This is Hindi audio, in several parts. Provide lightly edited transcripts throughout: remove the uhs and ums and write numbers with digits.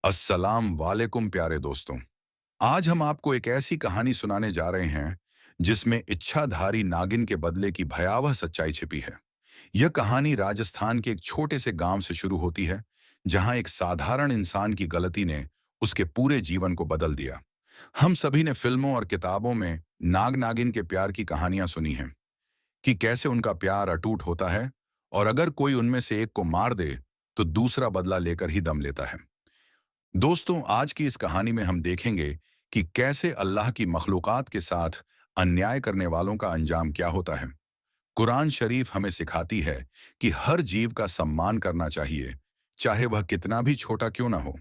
अस्सलाम वालेकुम प्यारे दोस्तों। आज हम आपको एक ऐसी कहानी सुनाने जा रहे हैं जिसमें इच्छाधारी नागिन के बदले की भयावह सच्चाई छिपी है। यह कहानी राजस्थान के एक छोटे से गांव से शुरू होती है, जहां एक साधारण इंसान की गलती ने उसके पूरे जीवन को बदल दिया। हम सभी ने फिल्मों और किताबों में नाग नागिन के प्यार की कहानियां सुनी हैं कि कैसे उनका प्यार अटूट होता है और अगर कोई उनमें से एक को मार दे तो दूसरा बदला लेकर ही दम लेता है। दोस्तों, आज की इस कहानी में हम देखेंगे कि कैसे अल्लाह की मखलूकात के साथ अन्याय करने वालों का अंजाम क्या होता है। कुरान शरीफ हमें सिखाती है कि हर जीव का सम्मान करना चाहिए, चाहे वह कितना भी छोटा क्यों ना हो।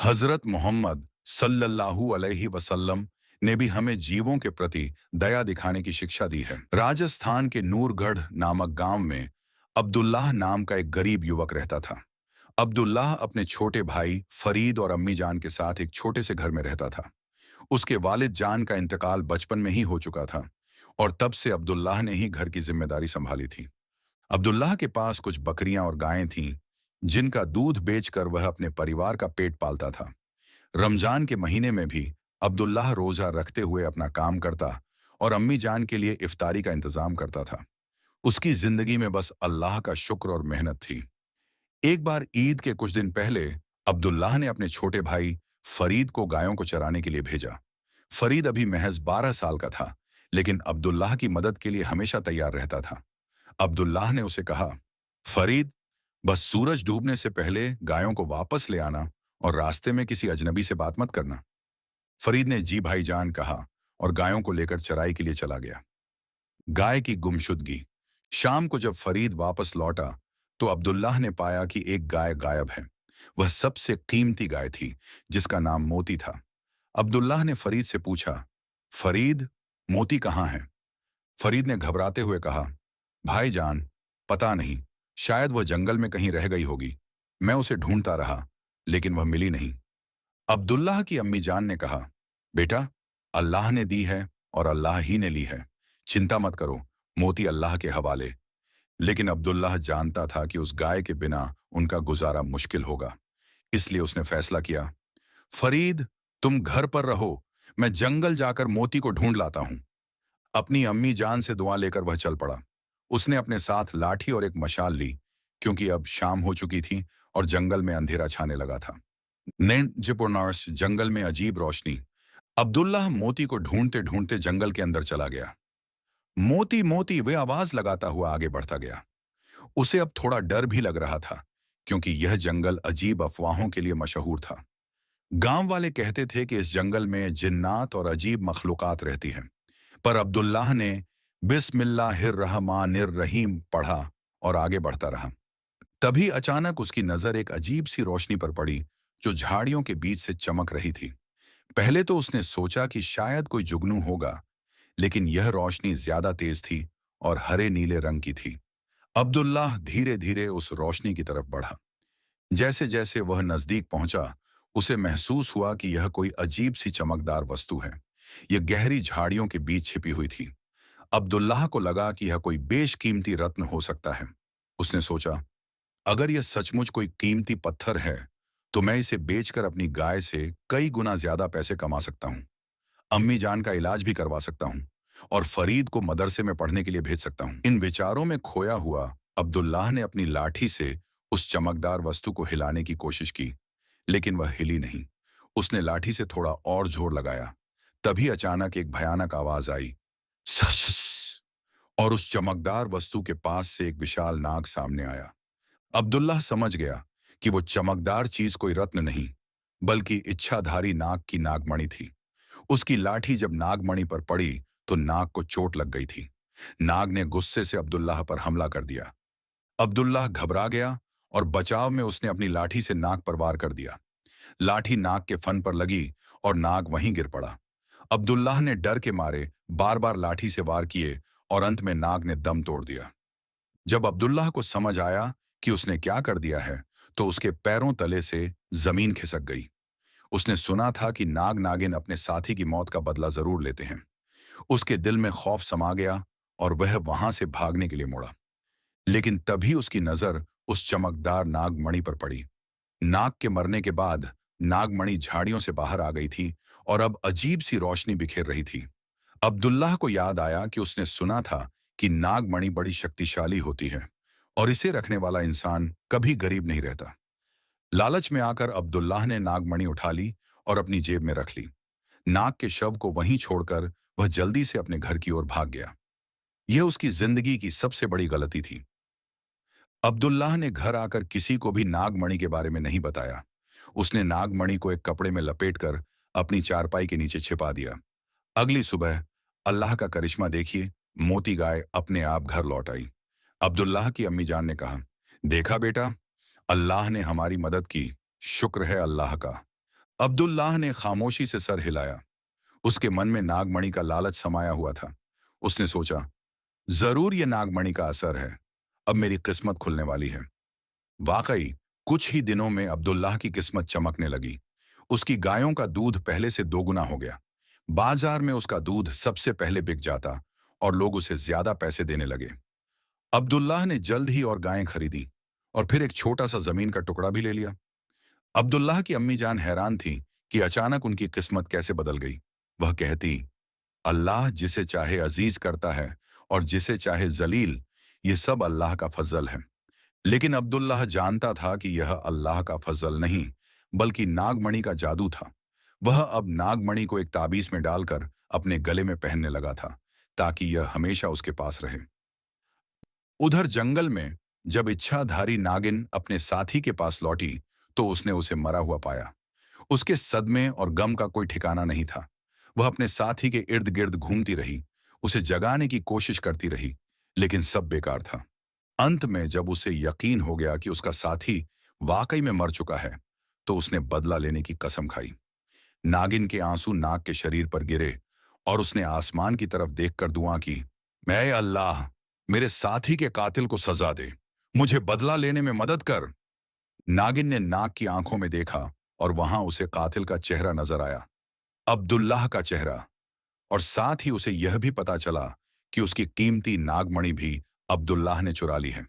हजरत मोहम्मद सल्लल्लाहु अलैहि वसल्लम ने भी हमें जीवों के प्रति दया दिखाने की शिक्षा दी है। राजस्थान के नूरगढ़ नामक गांव में अब्दुल्लाह नाम का एक गरीब युवक रहता था। अब्दुल्लाह अपने छोटे भाई फरीद और अम्मी जान के साथ एक छोटे से घर में रहता था। उसके वालिद जान का इंतकाल बचपन में ही हो चुका था और तब से अब्दुल्लाह ने ही घर की जिम्मेदारी संभाली थी। अब्दुल्लाह के पास कुछ बकरियां और गायें थीं, जिनका दूध बेचकर वह अपने परिवार का पेट पालता था। रमजान के महीने में भी अब्दुल्लाह रोजा रखते हुए अपना काम करता और अम्मी जान के लिए इफ्तारी का इंतजाम करता था। उसकी जिंदगी में बस अल्लाह का शुक्र और मेहनत थी। एक बार ईद के कुछ दिन पहले अब्दुल्लाह ने अपने छोटे भाई फरीद को गायों को चराने के लिए भेजा। फरीद अभी महज 12 साल का था, लेकिन अब्दुल्लाह की मदद के लिए हमेशा तैयार रहता था। अब्दुल्लाह ने उसे कहा, फरीद, बस सूरज डूबने से पहले गायों को वापस ले आना और रास्ते में किसी अजनबी से बात मत करना। फरीद ने जी भाईजान कहा और गायों को लेकर चराई के लिए चला गया। गाय की गुमशुदगी। शाम को जब फरीद वापस लौटा तो अब्दुल्लाह ने पाया कि एक गाय गायब है। वह सबसे कीमती गाय थी, जिसका नाम मोती था। अब्दुल्लाह ने फरीद से पूछा, फरीद, मोती कहाँ है? फरीद ने घबराते हुए कहा, भाईजान, पता नहीं, शायद वह जंगल में कहीं रह गई होगी। मैं उसे ढूंढता रहा, लेकिन वह मिली नहीं। अब्दुल्लाह की अम्मी जान ने कहा, बेटा, अल्लाह ने दी है और अल्लाह ही ने ली है। चिंता मत करो, मोती अल्लाह के हवाले। लेकिन अब्दुल्लाह जानता था कि उस गाय के बिना उनका गुजारा मुश्किल होगा, इसलिए उसने फैसला किया, फरीद, तुम घर पर रहो, मैं जंगल जाकर मोती को ढूंढ लाता हूं। अपनी अम्मी जान से दुआ लेकर वह चल पड़ा। उसने अपने साथ लाठी और एक मशाल ली, क्योंकि अब शाम हो चुकी थी और जंगल में अंधेरा छाने लगा था। जिपुनार्स जंगल में अजीब रोशनी। अब्दुल्लाह मोती को ढूंढते ढूंढते जंगल के अंदर चला गया। मोती मोती वे आवाज लगाता हुआ आगे बढ़ता गया। उसे अब थोड़ा डर भी लग रहा था, क्योंकि यह जंगल अजीब अफवाहों के लिए मशहूर था। गांव वाले कहते थे कि इस जंगल में जिन्नात और अजीब मखलूकात रहती हैं। पर अब्दुल्लाह ने बिस्मिल्लाहिर्रहमानिर्रहीम पढ़ा और आगे बढ़ता रहा। तभी अचानक उसकी नजर एक अजीब सी रोशनी पर पड़ी, जो झाड़ियों के बीच से चमक रही थी। पहले तो उसने सोचा कि शायद कोई जुगनू होगा, लेकिन यह रोशनी ज्यादा तेज थी और हरे नीले रंग की थी। अब्दुल्लाह धीरे धीरे उस रोशनी की तरफ बढ़ा। जैसे जैसे वह नजदीक पहुंचा, उसे महसूस हुआ कि यह कोई अजीब सी चमकदार वस्तु है। यह गहरी झाड़ियों के बीच छिपी हुई थी। अब्दुल्लाह को लगा कि यह कोई बेशकीमती रत्न हो सकता है। उसने सोचा, अगर यह सचमुच कोई कीमती पत्थर है, तो मैं इसे बेचकर अपनी गाय से कई गुना ज्यादा पैसे कमा सकता हूँ। अम्मी जान का इलाज भी करवा सकता हूँ और फरीद को मदरसे में पढ़ने के लिए भेज सकता हूँ। इन विचारों में खोया हुआ अब्दुल्लाह ने अपनी लाठी से उस चमकदार वस्तु को हिलाने की कोशिश की, लेकिन वह हिली नहीं। उसने लाठी से थोड़ा और जोर लगाया। तभी अचानक एक भयानक आवाज आई, सस, और उस चमकदार वस्तु के पास से एक विशाल नाग सामने आया। अब्दुल्लाह समझ गया कि वो चमकदार चीज कोई रत्न नहीं, बल्कि इच्छाधारी नाग की नागमणि थी। उसकी लाठी जब नागमणि पर पड़ी तो नाग को चोट लग गई थी। नाग ने गुस्से से अब्दुल्लाह पर हमला कर दिया। अब्दुल्लाह घबरा गया और बचाव में उसने अपनी लाठी से नाग पर वार कर दिया। लाठी नाग के फन पर लगी और नाग वहीं गिर पड़ा। अब्दुल्लाह ने डर के मारे बार बार लाठी से वार किए और अंत में नाग ने दम तोड़ दिया। जब अब्दुल्लाह को समझ आया कि उसने क्या कर दिया है, तो उसके पैरों तले से जमीन खिसक गई। उसने सुना था कि नाग नागिन अपने साथी की मौत का बदला जरूर लेते हैं। उसके दिल में खौफ समा गया और वह वहां से भागने के लिए मुड़ा। लेकिन तभी उसकी नजर उस चमकदार नागमणि पर पड़ी। नाग के मरने के बाद नागमणि झाड़ियों से बाहर आ गई थी और अब अजीब सी रोशनी बिखेर रही थी। अब्दुल्लाह को याद आया कि उसने सुना था कि नागमणि बड़ी शक्तिशाली होती है और इसे रखने वाला इंसान कभी गरीब नहीं रहता। लालच में आकर अब्दुल्लाह ने नागमणि उठा ली और अपनी जेब में रख ली। नाग के शव को वहीं छोड़कर वह जल्दी से अपने घर की ओर भाग गया। यह उसकी जिंदगी की सबसे बड़ी गलती थी। अब्दुल्लाह ने घर आकर किसी को भी नागमणि के बारे में नहीं बताया। उसने नागमणि को एक कपड़े में लपेटकर अपनी चारपाई के नीचे छिपा दिया। अगली सुबह अल्लाह का करिश्मा देखिए, मोती गाय अपने आप घर लौट आई। अब्दुल्लाह की अम्मी जान ने कहा, देखा बेटा, अल्लाह ने हमारी मदद की, शुक्र है अल्लाह का। अब्दुल्लाह ने खामोशी से सर हिलाया। उसके मन में नागमणि का लालच समाया हुआ था। उसने सोचा, जरूर यह नागमणि का असर है, अब मेरी किस्मत खुलने वाली है। वाकई कुछ ही दिनों में अब्दुल्लाह की किस्मत चमकने लगी। उसकी गायों का दूध पहले से दोगुना हो गया। बाजार में उसका दूध सबसे पहले बिक जाता और लोग उसे ज्यादा पैसे देने लगे। अब्दुल्लाह ने जल्द ही और गायें खरीदी और फिर एक छोटा सा जमीन का टुकड़ा भी ले लिया। अब्दुल्लाह की अम्मी जान हैरान थी कि अचानक उनकी किस्मत कैसे बदल गई। वह कहती, अल्लाह जिसे चाहे अजीज करता है और जिसे चाहे जलील, ये सब अल्लाह का फजल है। लेकिन अब्दुल्लाह जानता था कि यह अल्लाह का फजल नहीं, बल्कि नागमणि का जादू था। वह अब नागमणि को एक ताबीज में डालकर अपने गले में पहनने लगा था, ताकि यह हमेशा उसके पास रहे। उधर जंगल में जब इच्छाधारी नागिन अपने साथी के पास लौटी, तो उसने उसे मरा हुआ पाया। उसके सदमे और गम का कोई ठिकाना नहीं था। वह अपने साथी के इर्द गिर्द घूमती रही, उसे जगाने की कोशिश करती रही, लेकिन सब बेकार था। अंत में जब उसे यकीन हो गया कि उसका साथी वाकई में मर चुका है, तो उसने बदला लेने की कसम खाई। नागिन के आंसू नाग के शरीर पर गिरे और उसने आसमान की तरफ देखकर दुआ की, मैं अल्लाह, मेरे साथी के कातिल को सजा दे, मुझे बदला लेने में मदद कर। नागिन ने नाग की आंखों में देखा और वहां उसे कातिल का चेहरा नजर आया, अब्दुल्लाह का चेहरा। और साथ ही उसे यह भी पता चला कि उसकी कीमती नागमणि भी अब्दुल्लाह ने चुरा ली है।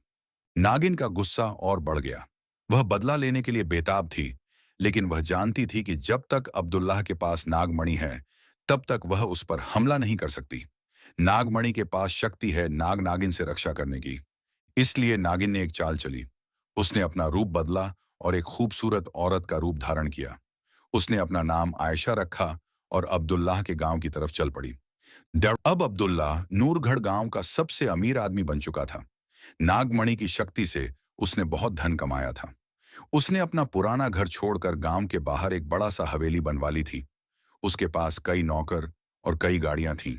नागिन का गुस्सा और बढ़ गया। वह बदला लेने के लिए बेताब थी, लेकिन वह जानती थी कि जब तक अब्दुल्लाह के पास नागमणि है, तब तक वह उस पर हमला नहीं कर सकती। नागमणि के पास शक्ति है नाग नागिन से रक्षा करने की। इसलिए नागिन ने एक चाल चली। उसने अपना रूप बदला और एक खूबसूरत औरत का रूप धारण किया। उसने अपना नाम आयशा रखा और अब्दुल्लाह के गांव की तरफ चल पड़ी। अब अब्दुल्लाह नूरगढ़ गांव का सबसे अमीर आदमी बन चुका था। नागमणि की शक्ति से उसने बहुत धन कमाया था। उसने अपना पुराना घर छोड़कर गांव के बाहर एक बड़ा सा हवेली बनवा ली थी। उसके पास कई नौकर और कई गाड़ियां थीं।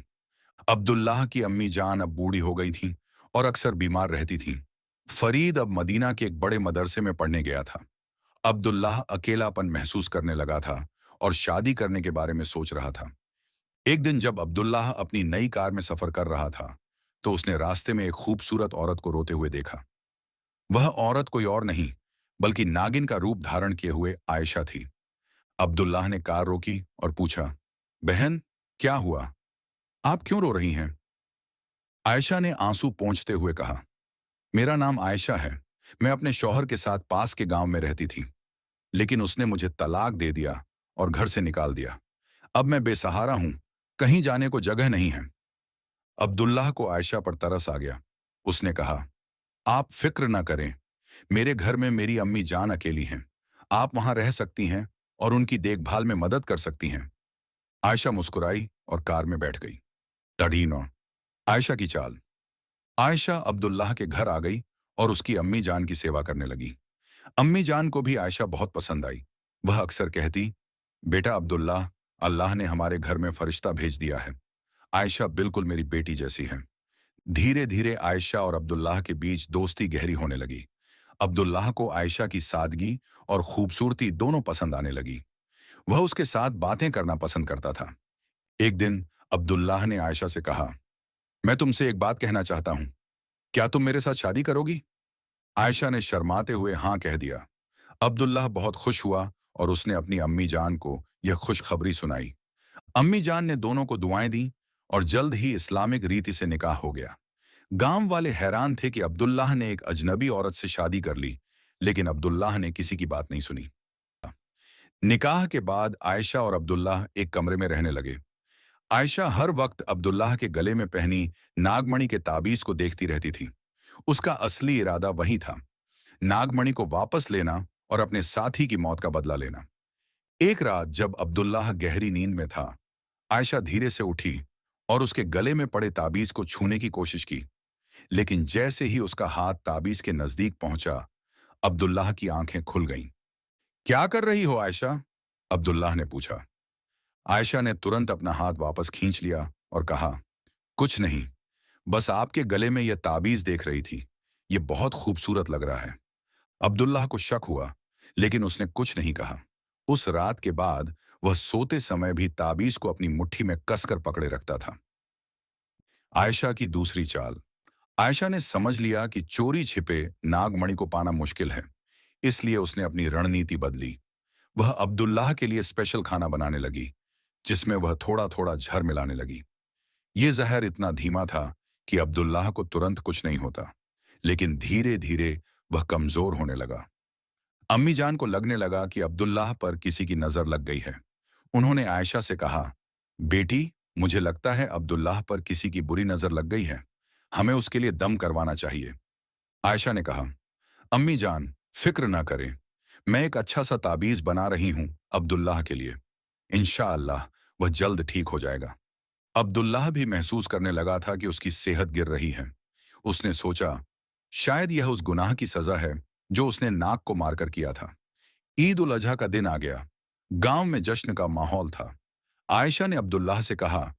अब्दुल्लाह की अम्मी जान अब बूढ़ी हो गई थी और अक्सर बीमार रहती थी। फरीद अब मदीना के एक बड़े मदरसे में पढ़ने गया था। अब्दुल्लाह अकेलापन महसूस करने लगा था और शादी करने के बारे में सोच रहा था। एक दिन जब अब्दुल्लाह अपनी नई कार में सफर कर रहा था, तो उसने रास्ते में एक खूबसूरत औरत को रोते हुए देखा। वह औरत कोई और नहीं, बल्कि नागिन का रूप धारण किए हुए आयशा थी। अब्दुल्लाह ने कार रोकी और पूछा, बहन, क्या हुआ? आप क्यों रो रही हैं? आयशा ने आंसू पोंछते हुए कहा, मेरा नाम आयशा है। मैं अपने शौहर के साथ पास के गांव में रहती थी, लेकिन उसने मुझे तलाक दे दिया और घर से निकाल दिया। अब मैं बेसहारा हूं, कहीं जाने को जगह नहीं है। अब्दुल्लाह को आयशा पर तरस आ गया। उसने कहा, आप फिक्र ना करें, मेरे घर में मेरी अम्मी जान अकेली हैं। आप वहां रह सकती हैं और उनकी देखभाल में मदद कर सकती हैं। आयशा मुस्कुराई और कार में बैठ गई। दाढ़ी नौ आयशा की चाल। आयशा अब्दुल्लाह के घर आ गई और उसकी अम्मी जान की सेवा करने लगी। अम्मी जान को भी आयशा बहुत पसंद आई। वह अक्सर कहती, बेटा अब्दुल्लाह, अल्लाह ने हमारे घर में फरिश्ता भेज दिया है। आयशा बिल्कुल मेरी बेटी जैसी है। धीरे धीरे आयशा और अब्दुल्लाह के बीच दोस्ती गहरी होने लगी। अब्दुल्लाह को आयशा की सादगी और खूबसूरती दोनों पसंद आने लगी। वह उसके साथ बातें करना पसंद करता था। एक दिन अब्दुल्लाह ने आयशा से कहा, मैं तुमसे एक बात कहना चाहता हूं, क्या तुम मेरे साथ शादी करोगी? आयशा ने शर्माते हुए हाँ कह दिया। अब्दुल्लाह बहुत खुश हुआ और उसने अपनी अम्मी जान को यह खुशखबरी सुनाई। अम्मी जान ने दोनों को दुआएं दी और जल्द ही इस्लामिक रीति से निकाह हो गया। गांव वाले हैरान थे कि अब्दुल्लाह ने एक अजनबी औरत से शादी कर ली, लेकिन अब्दुल्लाह ने किसी की बात नहीं सुनी। निकाह के बाद आयशा और अब्दुल्लाह एक कमरे में रहने लगे। आयशा हर वक्त अब्दुल्लाह के गले में पहनी नागमणि के ताबीज को देखती रहती थी। उसका असली इरादा वही था, नागमणि को वापस लेना और अपने साथी की मौत का बदला लेना। एक रात जब अब्दुल्लाह गहरी नींद में था, आयशा धीरे से उठी और उसके गले में पड़े ताबीज को छूने की कोशिश की। लेकिन जैसे ही उसका हाथ ताबीज के नजदीक पहुंचा, अब्दुल्लाह की आंखें खुल गईं। क्या कर रही हो आयशा? अब्दुल्लाह ने पूछा। आयशा ने तुरंत अपना हाथ वापस खींच लिया और कहा, कुछ नहीं, बस आपके गले में यह ताबीज देख रही थी। यह बहुत खूबसूरत लग रहा है। अब्दुल्लाह को शक हुआ, लेकिन उसने कुछ नहीं कहा। उस रात के बाद वह सोते समय भी ताबीज को अपनी मुट्ठी में कसकर पकड़े रखता था। आयशा की दूसरी चाल। आयशा ने समझ लिया कि चोरी छिपे नागमणि को पाना मुश्किल है, इसलिए उसने अपनी रणनीति बदली। वह अब्दुल्लाह के लिए स्पेशल खाना बनाने लगी, जिसमें वह थोड़ा थोड़ा जहर मिलाने लगी। ये जहर इतना धीमा था कि अब्दुल्लाह को तुरंत कुछ नहीं होता, लेकिन धीरे धीरे वह कमजोर होने लगा। अम्मी जान को लगने लगा कि अब्दुल्लाह पर किसी की नजर लग गई है। उन्होंने आयशा से कहा, बेटी, मुझे लगता है अब्दुल्लाह पर किसी की बुरी नजर लग गई है। हमें उसके लिए दम करवाना चाहिए। आयशा ने कहा, अम्मी जान, फिक्र ना करें। मैं एक अच्छा सा ताबीज बना रही हूं अब्दुल्लाह के लिए। इंशाअल्लाह वह जल्द ठीक हो जाएगा। अब्दुल्लाह भी महसूस करने लगा था कि उसकी सेहत गिर रही है। उसने सोचा, शायद यह उस गुनाह की सजा है जो उसने नाक को मारकर किया था। ईद उल अजहा का दिन आ गया। गांव में जश्न का माहौल था। आयशा ने अब्दुल्लाह से कहा,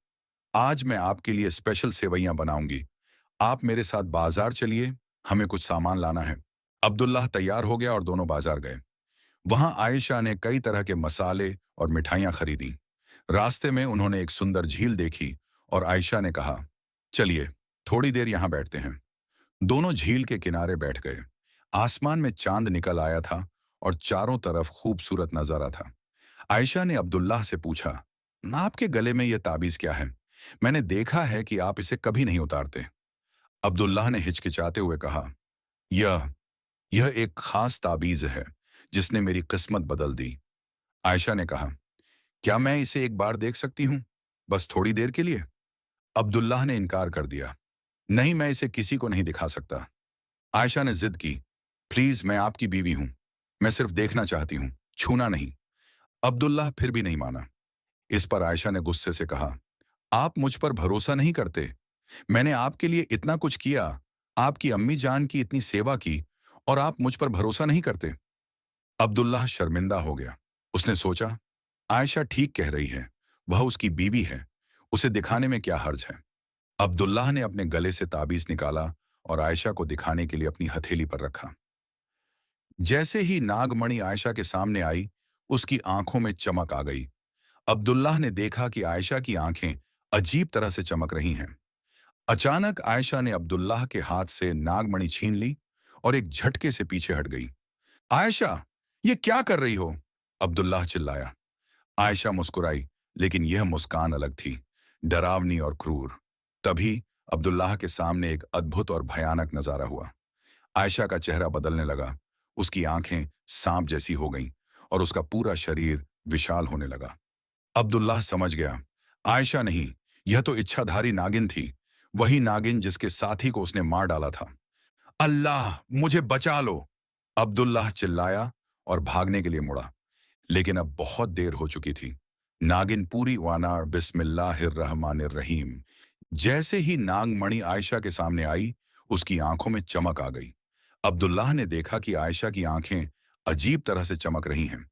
आज मैं आपके लिए स्पेशल सेवैयां बनाऊंगी। आप मेरे साथ बाजार चलिए, हमें कुछ सामान लाना है। अब्दुल्लाह तैयार हो गया और दोनों बाजार गए। वहां आयशा ने कई तरह के मसाले और मिठाइयां खरीदी। रास्ते में उन्होंने एक सुंदर झील देखी और आयशा ने कहा, चलिए थोड़ी देर यहां बैठते हैं। दोनों झील के किनारे बैठ गए। आसमान में चांद निकल आया था और चारों तरफ खूबसूरत नजारा था। आयशा ने अब्दुल्लाह से पूछा, आपके गले में यह ताबीज क्या है? मैंने देखा है कि आप इसे कभी नहीं उतारते। अब्दुल्लाह ने हिचकिचाते हुए कहा, यह यह एक खास ताबीज है जिसने मेरी किस्मत बदल दी। आयशा ने कहा, क्या मैं इसे एक बार देख सकती हूं, बस थोड़ी देर के लिए? अब्दुल्लाह ने इनकार कर दिया, नहीं, मैं इसे किसी को नहीं दिखा सकता। आयशा ने जिद की, प्लीज, मैं आपकी बीवी हूं, मैं सिर्फ देखना चाहती हूं, छूना नहीं। अब्दुल्लाह फिर भी नहीं माना। इस पर आयशा ने गुस्से से कहा, आप मुझ पर भरोसा नहीं करते? मैंने आपके लिए इतना कुछ किया, आपकी अम्मी जान की इतनी सेवा की, और आप मुझ पर भरोसा नहीं करते? अब्दुल्लाह शर्मिंदा हो गया। उसने सोचा, आयशा ठीक कह रही है, वह उसकी बीवी है, उसे दिखाने में क्या हर्ज है। अब्दुल्लाह ने अपने गले से ताबीज निकाला और आयशा को दिखाने के लिए अपनी हथेली पर रखा। जैसे ही नागमणि आयशा के सामने आई, उसकी आंखों में चमक आ गई। अब्दुल्लाह ने देखा कि आयशा की आंखें अजीब तरह से चमक रही हैं। अचानक आयशा ने अब्दुल्लाह के हाथ से नागमणि छीन ली और एक झटके से पीछे हट गई। आयशा, ये क्या कर रही हो? अब्दुल्लाह चिल्लाया। आयशा मुस्कुराई, लेकिन यह मुस्कान अलग थी, डरावनी और क्रूर। तभी अब्दुल्लाह के सामने एक अद्भुत और भयानक नजारा हुआ। आयशा का चेहरा बदलने लगा, उसकी आंखें सांप जैसी हो गईं और उसका पूरा शरीर विशाल होने लगा। अब्दुल्लाह समझ गया, आयशा नहीं, यह तो इच्छाधारी नागिन थी, वही नागिन जिसके साथी को उसने मार डाला था। अल्लाह, मुझे बचा लो! अब्दुल्लाह चिल्लाया और भागने के लिए मुड़ा, लेकिन अब बहुत देर हो चुकी थी। नागिन पूरी वाना बिस्मिल्लाहिर्रहमानिर्रहीम। जैसे ही नागमणि आयशा के सामने आई, उसकी आंखों में चमक आ गई। अब्दुल्लाह ने देखा कि आयशा की आंखें अजीब तरह से चमक रही हैं।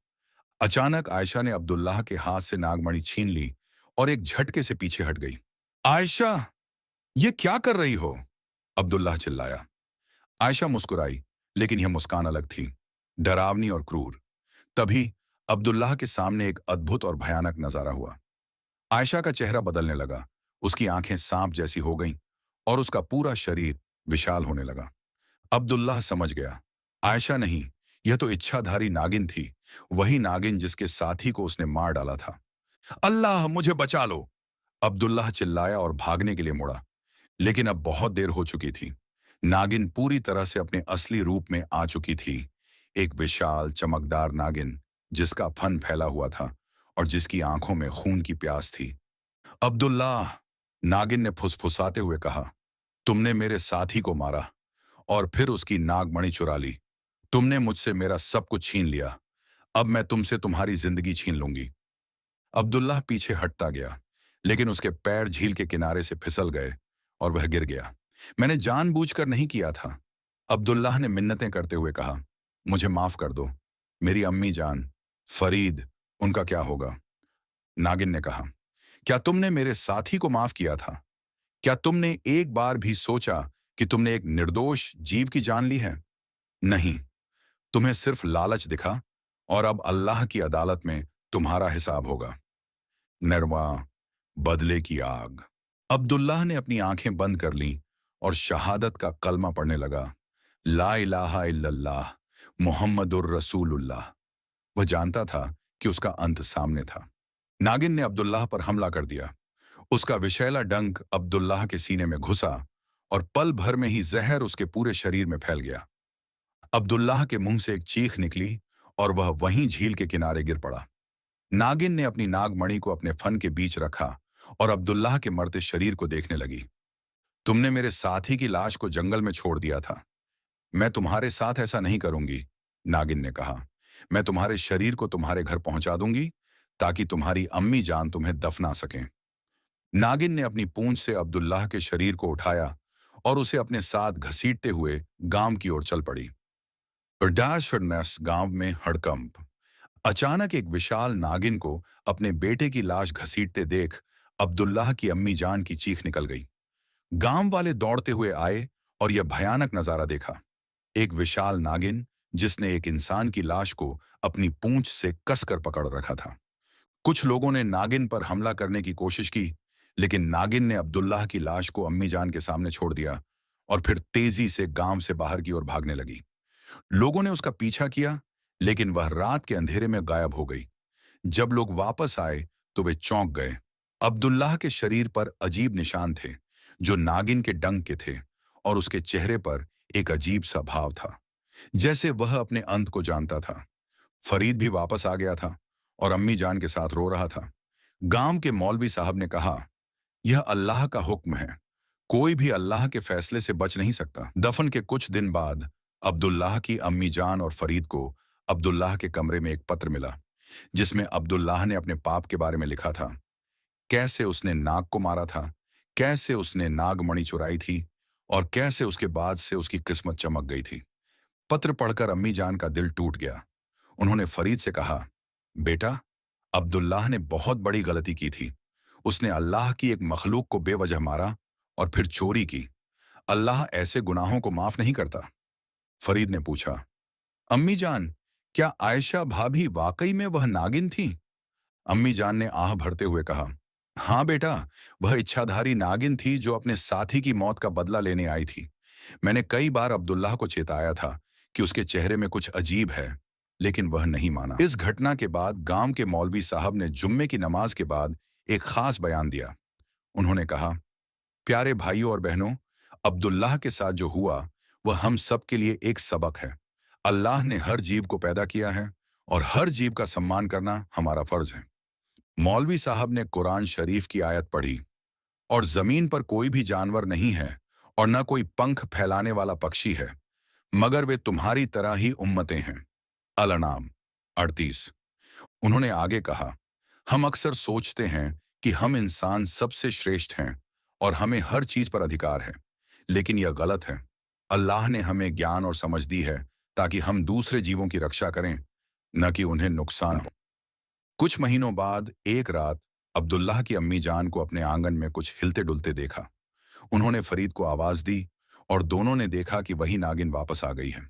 अचानक आयशा ने अब्दुल्लाह के हाथ से नागमणि छीन ली और एक झटके से पीछे हट गई। आयशा, ये क्या कर रही हो? अब्दुल्लाह चिल्लाया। आयशा मुस्कुराई, लेकिन यह मुस्कान अलग थी, डरावनी और क्रूर। तभी अब्दुल्लाह के सामने एक अद्भुत और भयानक नजारा हुआ। आयशा का चेहरा बदलने लगा, उसकी आंखें सांप जैसी हो गईं और उसका पूरा शरीर विशाल होने लगा। अब्दुल्लाह समझ गया, आयशा नहीं, यह तो इच्छाधारी नागिन थी, वही नागिन जिसके साथी को उसने मार डाला था। अल्लाह, मुझे बचा लो! अब्दुल्लाह चिल्लाया और भागने के लिए मुड़ा, लेकिन अब बहुत देर हो चुकी थी। नागिन पूरी तरह से अपने असली रूप में आ चुकी थी, एक विशाल चमकदार नागिन जिसका फन फैला हुआ था और जिसकी आंखों में खून की प्यास थी। अब्दुल्लाह, नागिन ने फुसफुसाते हुए कहा, तुमने मेरे साथी को मारा और फिर उसकी नागमणि चुरा ली। तुमने मुझसे मेरा सब कुछ छीन लिया। अब मैं तुमसे तुम्हारी जिंदगी छीन लूंगी। अब्दुल्लाह पीछे हटता गया, लेकिन उसके पैर झील के किनारे से फिसल गए और वह गिर गया। मैंने जानबूझकर नहीं किया था, अब्दुल्लाह ने मिन्नतें करते हुए कहा। मुझे माफ कर दो। मेरी अम्मी जान, फरीद, उनका क्या होगा? नागिन ने कहा। क्या तुमने मेरे साथी को माफ किया था? क्या तुमने एक बार भी सोचा कि तुमने एक निर्दोष जीव की जान ली है? नहीं, तुम्हें सिर्फ लालच दिखा और अब अल्लाह की अदालत में तुम्हारा हिसाब होगा। नरवा, बदले की आग। अब्दुल्लाह ने अपनी आंखें बंद कर लीं और शहादत का कलमा पढ़ने लगा। ला इलाहा इल्लल्लाह मुहम्मदुर रसूलुल्लाह। वह जानता था कि उसका अंत सामने था। नागिन ने अब्दुल्लाह पर हमला कर दिया। उसका विषैला डंक अब्दुल्लाह के सीने में घुसा और पल भर में ही जहर उसके पूरे शरीर में फैल गया। अब्दुल्लाह के मुंह से एक चीख निकली और वह वहीं झील के किनारे गिर पड़ा। नागिन ने अपनी नागमणि को अपने फन के बीच रखा और अब्दुल्लाह के मरते शरीर को देखने लगी। तुमने मेरे साथी की लाश को जंगल में छोड़ दिया था। मैं तुम्हारे साथ ऐसा नहीं करूंगी, नागिन ने कहा। मैं तुम्हारे शरीर को तुम्हारे घर पहुंचा दूंगी ताकि तुम्हारी अम्मी जान तुम्हें दफना सकें। नागिन ने अपनी पूंछ से अब्दुल्लाह के शरीर को उठाया और उसे अपने साथ घसीटते हुए गांव की ओर चल पड़ी। डैशनस गांव में हड़कंप। अचानक एक विशाल नागिन को अपने बेटे की लाश घसीटते देख अब्दुल्लाह की अम्मी जान की चीख निकल गई। गांव वाले दौड़ते हुए आए और यह भयानक नजारा देखा। एक विशाल नागिन जिसने एक इंसान की लाश को अपनी पूंछ से कसकर पकड़ रखा था। कुछ लोगों ने नागिन पर हमला करने की कोशिश की, लेकिन नागिन ने अब्दुल्लाह की लाश को अम्मी जान के सामने छोड़ दिया और फिर तेजी से गांव से बाहर की ओर भागने लगी। लोगों ने उसका पीछा किया, लेकिन वह रात के अंधेरे में गायब हो गई। जब लोग वापस आए तो वे चौंक गए। अब्दुल्लाह के शरीर पर अजीब निशान थे जो नागिन के डंक के थे और उसके चेहरे पर एक अजीब सा भाव था, जैसे वह अपने अंत को जानता था। फरीद भी वापस आ गया था और अम्मी जान के साथ रो रहा था। गांव के मौलवी साहब ने कहा, यह अल्लाह का हुक्म है, कोई भी अल्लाह के फैसले से बच नहीं सकता। दफन के कुछ दिन बाद अब्दुल्लाह की अम्मी जान और फरीद को अब्दुल्लाह के कमरे में एक पत्र मिला, जिसमें अब्दुल्लाह ने अपने पाप के बारे में लिखा था। कैसे उसने नाग को मारा था, कैसे उसने नागमणि चुराई थी और कैसे उसके बाद से उसकी किस्मत चमक गई थी। पत्र पढ़कर अम्मी जान का दिल टूट गया। उन्होंने फरीद से कहा, बेटा, अब्दुल्लाह ने बहुत बड़ी गलती की थी। उसने अल्लाह की एक मखलूक को बेवजह मारा और फिर चोरी की। अल्लाह ऐसे गुनाहों को माफ नहीं करता। फरीद ने पूछा, अम्मी जान, क्या आयशा भाभी वाकई में वह नागिन थी? अम्मी जान ने आह भरते हुए कहा, हाँ बेटा, वह इच्छाधारी नागिन थी जो अपने साथी की मौत का बदला लेने आई थी। मैंने कई बार अब्दुल्लाह को चेताया था कि उसके चेहरे में कुछ अजीब है, लेकिन वह नहीं माना। इस घटना के बाद गांव के मौलवी साहब ने जुम्मे की नमाज के बाद एक खास बयान दिया। उन्होंने कहा, प्यारे भाइयों और बहनों, अब्दुल्लाह के साथ जो हुआ वह हम सब के लिए एक सबक है। अल्लाह ने हर जीव को पैदा किया है और हर जीव का सम्मान करना हमारा फर्ज है। मौलवी साहब ने कुरान शरीफ की आयत पढ़ी, और जमीन पर कोई भी जानवर नहीं है और न कोई पंख फैलाने वाला पक्षी है, मगर वे तुम्हारी तरह ही उम्मतें हैं। अल-अनाम 38। उन्होंने आगे कहा, हम अक्सर सोचते हैं कि हम इंसान सबसे श्रेष्ठ हैं और हमें हर चीज पर अधिकार है, लेकिन यह गलत है। अल्लाह ने हमें ज्ञान और समझ दी है ताकि हम दूसरे जीवों की रक्षा करें, न कि उन्हें नुकसान हो। कुछ महीनों बाद एक रात अब्दुल्लाह की अम्मी जान को अपने आंगन में कुछ हिलते डुलते देखा। उन्होंने फरीद को आवाज दी और दोनों ने देखा कि वही नागिन वापस आ गई है।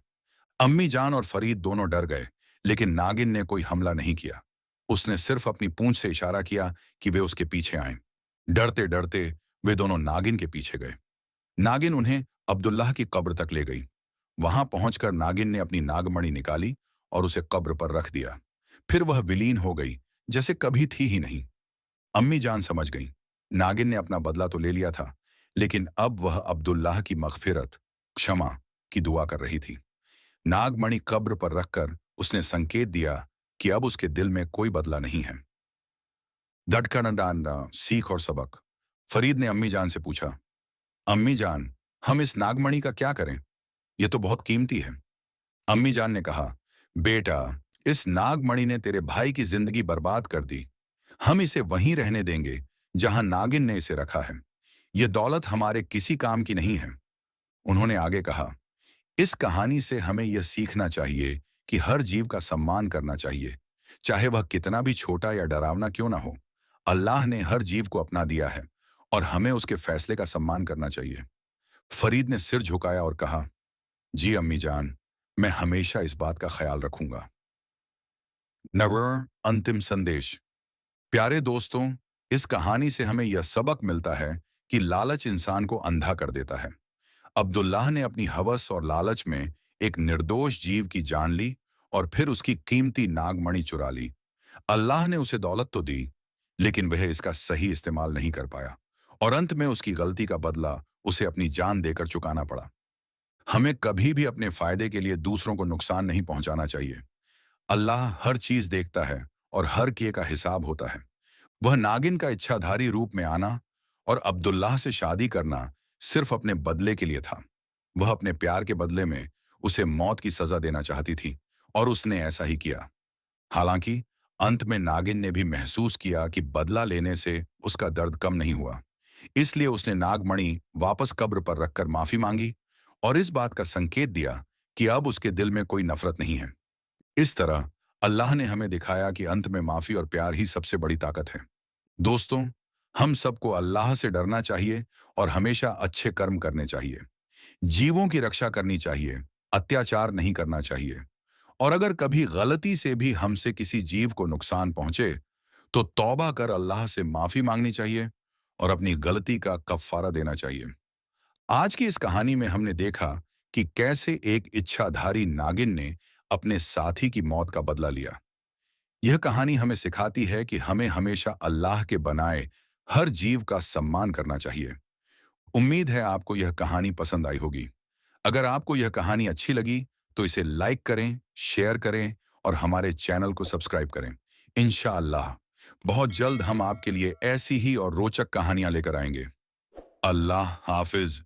अम्मी जान और फरीद दोनों डर गए, लेकिन नागिन ने कोई हमला नहीं किया। उसने सिर्फ अपनी पूंछ से इशारा किया कि वे उसके पीछे आएं। डरते डरते वे दोनों नागिन के पीछे गए। नागिन उन्हें अब्दुल्लाह की कब्र तक ले गई। वहां पहुंचकर नागिन ने अपनी नागमणि निकाली और उसे कब्र पर रख दिया। फिर वह विलीन हो गई, जैसे कभी थी ही नहीं। अम्मी जान समझ गई, नागिन ने अपना बदला तो ले लिया था, लेकिन अब वह अब्दुल्लाह की मगफिरत, क्षमा की दुआ कर रही थी। नागमणि कब्र पर रखकर उसने संकेत दिया कि अब उसके दिल में कोई बदला नहीं है। धड़कन डालना, सीख और सबक। फरीद ने अम्मी जान से पूछा, अम्मी जान, हम इस नागमणि का क्या करें? ये तो बहुत कीमती है। अम्मी जान ने कहा, बेटा, इस नागमणि ने तेरे भाई की जिंदगी बर्बाद कर दी। हम इसे वहीं रहने देंगे जहां नागिन ने इसे रखा है। यह दौलत हमारे किसी काम की नहीं है। उन्होंने आगे कहा, इस कहानी से हमें यह सीखना चाहिए कि हर जीव का सम्मान करना चाहिए, चाहे वह कितना भी छोटा या डरावना क्यों ना हो। अल्लाह ने हर जीव को अपना दिया है और हमें उसके फैसले का सम्मान करना चाहिए। फरीद ने सिर झुकाया और कहा, जी अम्मी जान, मैं हमेशा इस बात का ख्याल रखूंगा। नवर अंतिम संदेश। प्यारे दोस्तों, इस कहानी से हमें यह सबक मिलता है कि लालच इंसान को अंधा कर देता है। अब्दुल्लाह ने अपनी हवस और लालच में एक निर्दोष जीव की जान ली और फिर उसकी कीमती नागमणि चुरा ली। अल्लाह ने उसे दौलत तो दी, लेकिन वह इसका सही इस्तेमाल नहीं कर पाया और अंत में उसकी गलती का बदला उसे अपनी जान देकर चुकाना पड़ा। हमें कभी भी अपने फायदे के लिए दूसरों को नुकसान नहीं पहुंचाना चाहिए। अल्लाह हर चीज देखता है और हर किए का हिसाब होता है। वह नागिन का इच्छाधारी रूप में आना और अब्दुल्लाह से शादी करना सिर्फ अपने बदले के लिए था। वह अपने प्यार के बदले में उसे मौत की सजा देना चाहती थी और उसने ऐसा ही किया। हालांकि अंत में नागिन ने भी महसूस किया कि बदला लेने से उसका दर्द कम नहीं हुआ। इसलिए उसने नागमणि वापस कब्र पर रखकर माफी मांगी और इस बात का संकेत दिया कि अब उसके दिल में कोई नफरत नहीं है। इस तरह अल्लाह ने हमें दिखाया कि अंत में माफी और प्यार ही सबसे बड़ी ताकत है। दोस्तों, हम सबको अल्लाह से डरना चाहिए और हमेशा अच्छे कर्म करने चाहिए। जीवों की रक्षा करनी चाहिए, अत्याचार नहीं करना चाहिए। और अगर कभी गलती से भी हमसे किसी जीव को नुकसान पहुंचे, तो तौबा कर अल्लाह से माफी मांगनी चाहिए और अपनी गलती का कफ्फारा देना चाहिए। आज की इस कहानी में हमने देखा कि कैसे एक इच्छाधारी नागिन ने अपने साथी की मौत का बदला लिया। यह कहानी हमें सिखाती है कि हमें हमेशा अल्लाह के बनाए हर जीव का सम्मान करना चाहिए। उम्मीद है आपको यह कहानी पसंद आई होगी। अगर आपको यह कहानी अच्छी लगी तो इसे लाइक करें, शेयर करें और हमारे चैनल को सब्सक्राइब करें। इंशाअल्लाह बहुत जल्द हम आपके लिए ऐसी ही और रोचक कहानियां लेकर आएंगे। अल्लाह हाफिज।